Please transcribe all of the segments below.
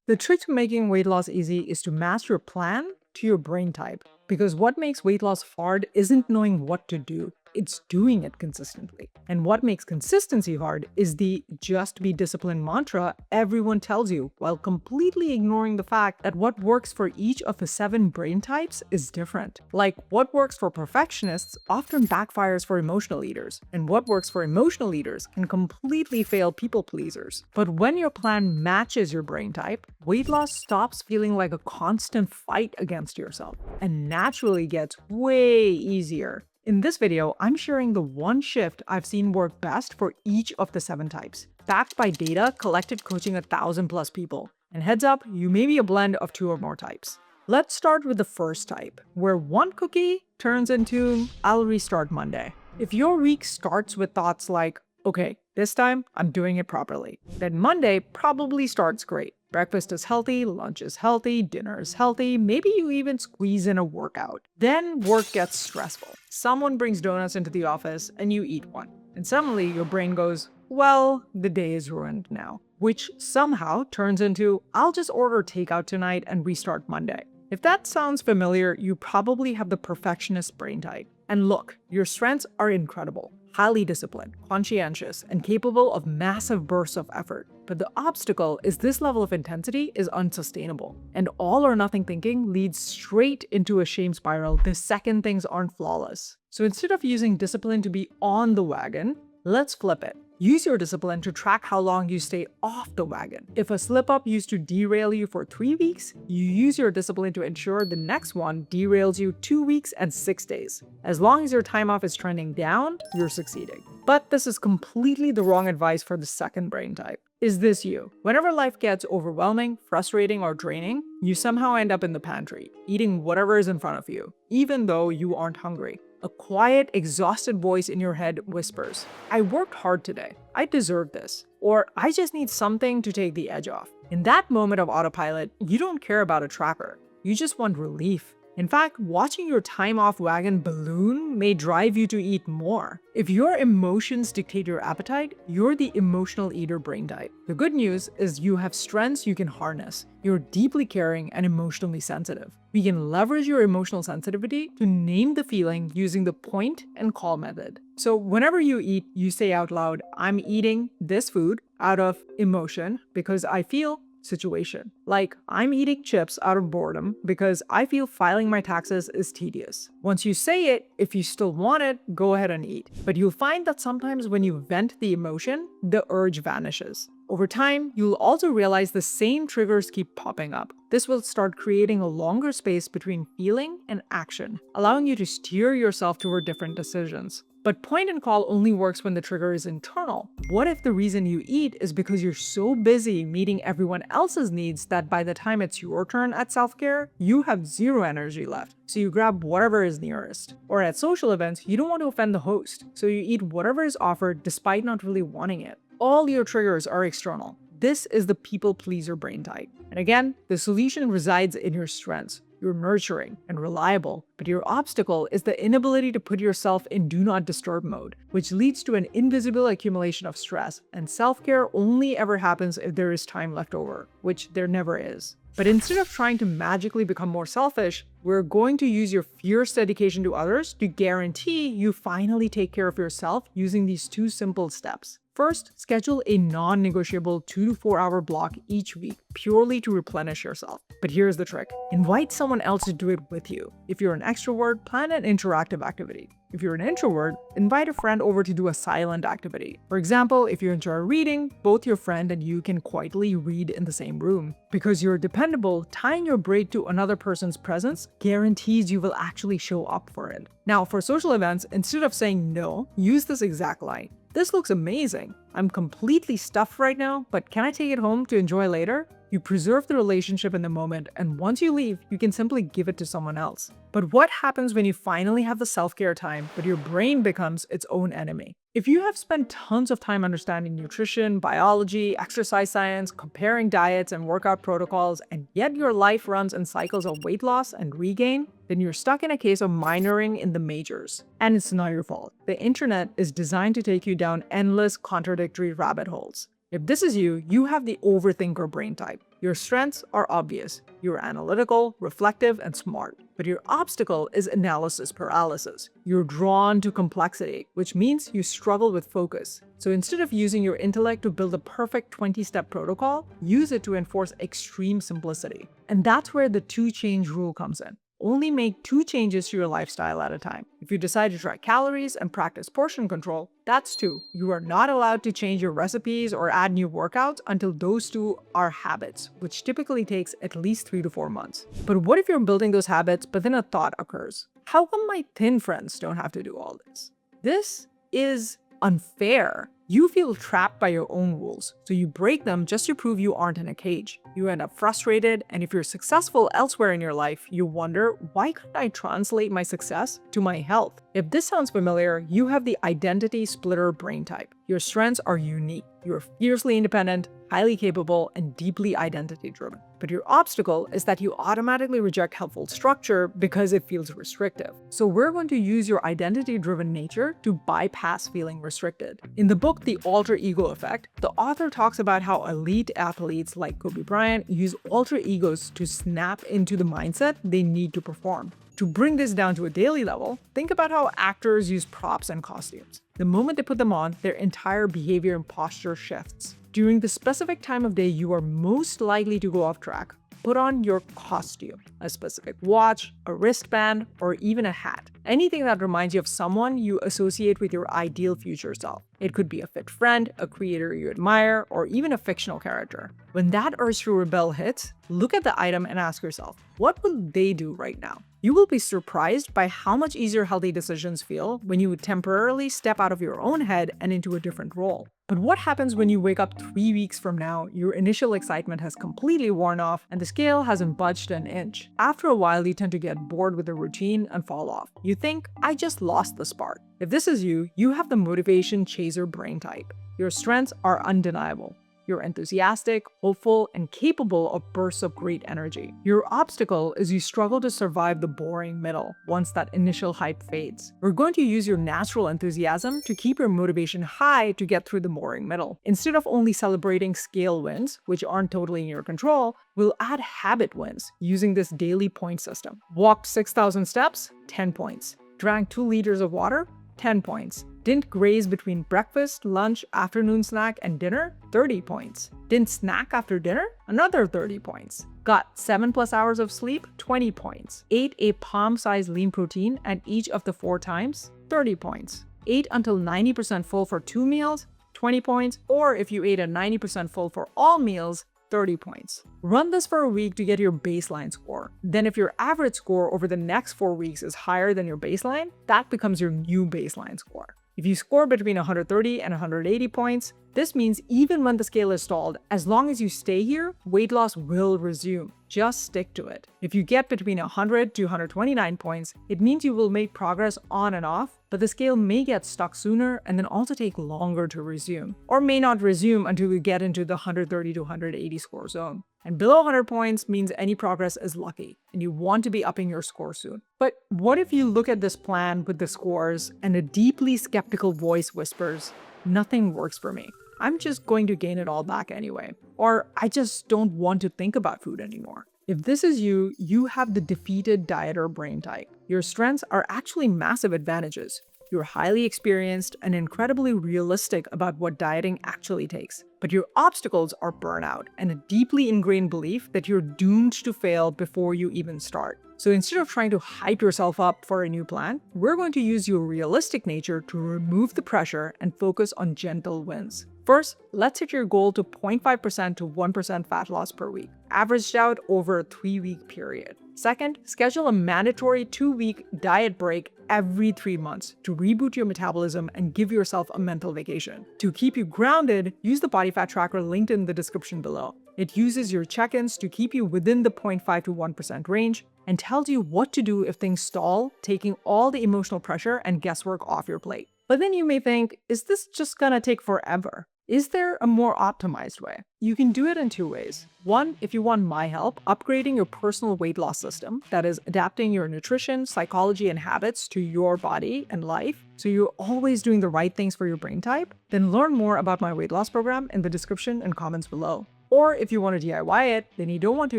The trick to making weight loss easy is to match your plan to your brain type. Because what makes weight loss hard isn't knowing what to do, it's doing it consistently. And what makes consistency hard is the just be disciplined mantra everyone tells you, while completely ignoring the fact that what works for each of the 7 brain types is different. Like, what works for perfectionists often backfires for emotional eaters, and what works for emotional eaters can completely fail people pleasers. But when your plan matches your brain type, weight loss stops feeling like a constant fight against yourself and naturally gets way easier. In this video, I'm sharing the one shift I've seen work best for each of the 7 types, backed by data collected coaching 1,000+ people. And heads up, you may be a blend of 2 or more types. Let's start with the first type, where one cookie turns into I'll restart Monday. If your week starts with thoughts like, okay, this time I'm doing it properly, then Monday probably starts great. Breakfast is healthy, lunch is healthy, dinner is healthy, maybe you even squeeze in a workout. Then work gets stressful. Someone brings donuts into the office and you eat one. And suddenly your brain goes, well, the day is ruined now. Which somehow turns into, I'll just order takeout tonight and restart Monday. If that sounds familiar, you probably have the perfectionist brain type. And look, your strengths are incredible. Highly disciplined, conscientious, and capable of massive bursts of effort. But the obstacle is this level of intensity is unsustainable. And all or nothing thinking leads straight into a shame spiral the second things aren't flawless. So instead of using discipline to be on the wagon, let's flip it. Use your discipline to track how long you stay off the wagon. If a slip-up used to derail you for 3 weeks, you use your discipline to ensure the next one derails you 2 weeks and 6 days. As long as your time off is trending down, you're succeeding. But this is completely the wrong advice for the second brain type. Is this you? Whenever life gets overwhelming, frustrating, or draining, you somehow end up in the pantry, eating whatever is in front of you, even though you aren't hungry. A quiet, exhausted voice in your head whispers, I worked hard today. I deserve this. Or I just need something to take the edge off. In that moment of autopilot, you don't care about a tracker. You just want relief. In fact, watching your time off wagon balloon may drive you to eat more. If your emotions dictate your appetite, you're the emotional eater brain type. The good news is you have strengths you can harness. You're deeply caring and emotionally sensitive. We can leverage your emotional sensitivity to name the feeling using the point and call method. So whenever you eat, you say out loud, I'm eating this food out of emotion because I feel situation. Like, I'm eating chips out of boredom because I feel filing my taxes is tedious. Once you say it, if you still want it, go ahead and eat. But you'll find that sometimes when you vent the emotion, the urge vanishes. Over time, you'll also realize the same triggers keep popping up. This will start creating a longer space between feeling and action, allowing you to steer yourself toward different decisions. But point and call only works when the trigger is internal. What if the reason you eat is because you're so busy meeting everyone else's needs that by the time it's your turn at self-care, you have zero energy left, so you grab whatever is nearest? Or at social events, you don't want to offend the host, so you eat whatever is offered despite not really wanting it. All your triggers are external. This is the people pleaser brain type. And again, the solution resides in your strengths. You're nurturing and reliable, but your obstacle is the inability to put yourself in do not disturb mode, which leads to an invisible accumulation of stress, and self-care only ever happens if there is time left over, which there never is. But instead of trying to magically become more selfish, we're going to use your fierce dedication to others to guarantee you finally take care of yourself using these 2 simple steps. First, schedule a non-negotiable 2 to 4 hour block each week, purely to replenish yourself. But here's the trick. Invite someone else to do it with you. If you're an extrovert, plan an interactive activity. If you're an introvert, invite a friend over to do a silent activity. For example, if you enjoy reading, both your friend and you can quietly read in the same room. Because you're dependable, tying your break to another person's presence guarantees you will actually show up for it. Now, for social events, instead of saying no, use this exact line. This looks amazing. I'm completely stuffed right now, but can I take it home to enjoy later? You preserve the relationship in the moment, and once you leave, you can simply give it to someone else. But what happens when you finally have the self-care time, but your brain becomes its own enemy? If you have spent tons of time understanding nutrition, biology, exercise science, comparing diets and workout protocols, and yet your life runs in cycles of weight loss and regain, then you're stuck in a case of minoring in the majors. And it's not your fault. The internet is designed to take you down endless, contradictory rabbit holes. If this is you, you have the overthinker brain type. Your strengths are obvious. You're analytical, reflective, and smart. But your obstacle is analysis paralysis. You're drawn to complexity, which means you struggle with focus. So instead of using your intellect to build a perfect 20-step protocol, use it to enforce extreme simplicity. And that's where the two-change rule comes in. Only make 2 changes to your lifestyle at a time. If you decide to track calories and practice portion control, that's 2. You are not allowed to change your recipes or add new workouts until those 2 are habits, which typically takes at least 3 to 4 months. But what if you're building those habits, but then a thought occurs? How come my thin friends don't have to do all this? This is unfair. You feel trapped by your own rules, so you break them just to prove you aren't in a cage. You end up frustrated, and if you're successful elsewhere in your life, you wonder, why couldn't I translate my success to my health? If this sounds familiar, you have the identity splitter brain type. Your strengths are unique. You're fiercely independent, highly capable, and deeply identity-driven. But your obstacle is that you automatically reject helpful structure because it feels restrictive. So we're going to use your identity-driven nature to bypass feeling restricted. In the book, The Alter Ego Effect, the author talks about how elite athletes like Kobe Bryant use alter egos to snap into the mindset they need to perform. To bring this down to a daily level, think about how actors use props and costumes. The moment they put them on, their entire behavior and posture shifts. During the specific time of day you are most likely to go off track, put on your costume, a specific watch, a wristband, or even a hat. Anything that reminds you of someone you associate with your ideal future self. It could be a fit friend, a creator you admire, or even a fictional character. When that urge to rebel hits, look at the item and ask yourself, what would they do right now? You will be surprised by how much easier healthy decisions feel when you temporarily step out of your own head and into a different role. But what happens when you wake up 3 weeks from now, your initial excitement has completely worn off, and the scale hasn't budged an inch? After a while, you tend to get bored with the routine and fall off. You think, I just lost the spark. If this is you, you have the motivation chaser brain type. Your strengths are undeniable. You're enthusiastic, hopeful, and capable of bursts of great energy. Your obstacle is you struggle to survive the boring middle once that initial hype fades. We're going to use your natural enthusiasm to keep your motivation high to get through the boring middle. Instead of only celebrating scale wins, which aren't totally in your control, we'll add habit wins using this daily point system. Walked 6,000 steps, 10 points. Drank 2 liters of water, 10 points. Didn't graze between breakfast, lunch, afternoon snack, and dinner? 30 points. Didn't snack after dinner? Another 30 points. Got 7+ hours of sleep? 20 points. Ate a palm-sized lean protein at each of the 4 times? 30 points. Ate until 90% full for 2 meals? 20 points. Or if you ate a 90% full for all meals, 30 points. Run this for a week to get your baseline score. Then if your average score over the next 4 weeks is higher than your baseline, that becomes your new baseline score. If you score between 130 and 180 points, this means even when the scale is stalled, as long as you stay here, weight loss will resume. Just stick to it. If you get between 100 to 129 points, it means you will make progress on and off, but the scale may get stuck sooner and then also take longer to resume, or may not resume until you get into the 130 to 180 score zone. And below 100 points means any progress is lucky, and you want to be upping your score soon. But what if you look at this plan with the scores and a deeply skeptical voice whispers, nothing works for me. I'm just going to gain it all back anyway. Or I just don't want to think about food anymore. If this is you, you have the defeated dieter brain type. Your strengths are actually massive advantages. You're highly experienced and incredibly realistic about what dieting actually takes. But your obstacles are burnout and a deeply ingrained belief that you're doomed to fail before you even start. So instead of trying to hype yourself up for a new plan, we're going to use your realistic nature to remove the pressure and focus on gentle wins. First, let's set your goal to 0.5% to 1% fat loss per week, averaged out over a 3-week period. Second, schedule a mandatory 2-week diet break every 3 months to reboot your metabolism and give yourself a mental vacation. To keep you grounded, use the body fat tracker linked in the description below. It uses your check-ins to keep you within the 0.5 to 1% range and tells you what to do if things stall, taking all the emotional pressure and guesswork off your plate. But then you may think, is this just gonna take forever? Is there a more optimized way? You can do it in 2 ways. One, if you want my help, upgrading your personal weight loss system, that is adapting your nutrition, psychology, and habits to your body and life, so you're always doing the right things for your brain type, then learn more about my weight loss program in the description and comments below. Or if you want to DIY it, then you don't want to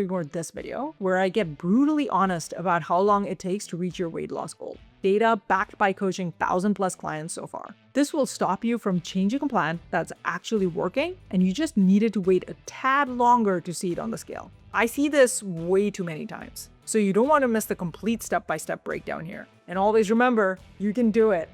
ignore this video, where I get brutally honest about how long it takes to reach your weight loss goal. Data backed by coaching 1,000+ clients so far. This will stop you from changing a plan that's actually working, and you just needed to wait a tad longer to see it on the scale. I see this way too many times, so you don't want to miss the complete step-by-step breakdown here. And always remember, you can do it.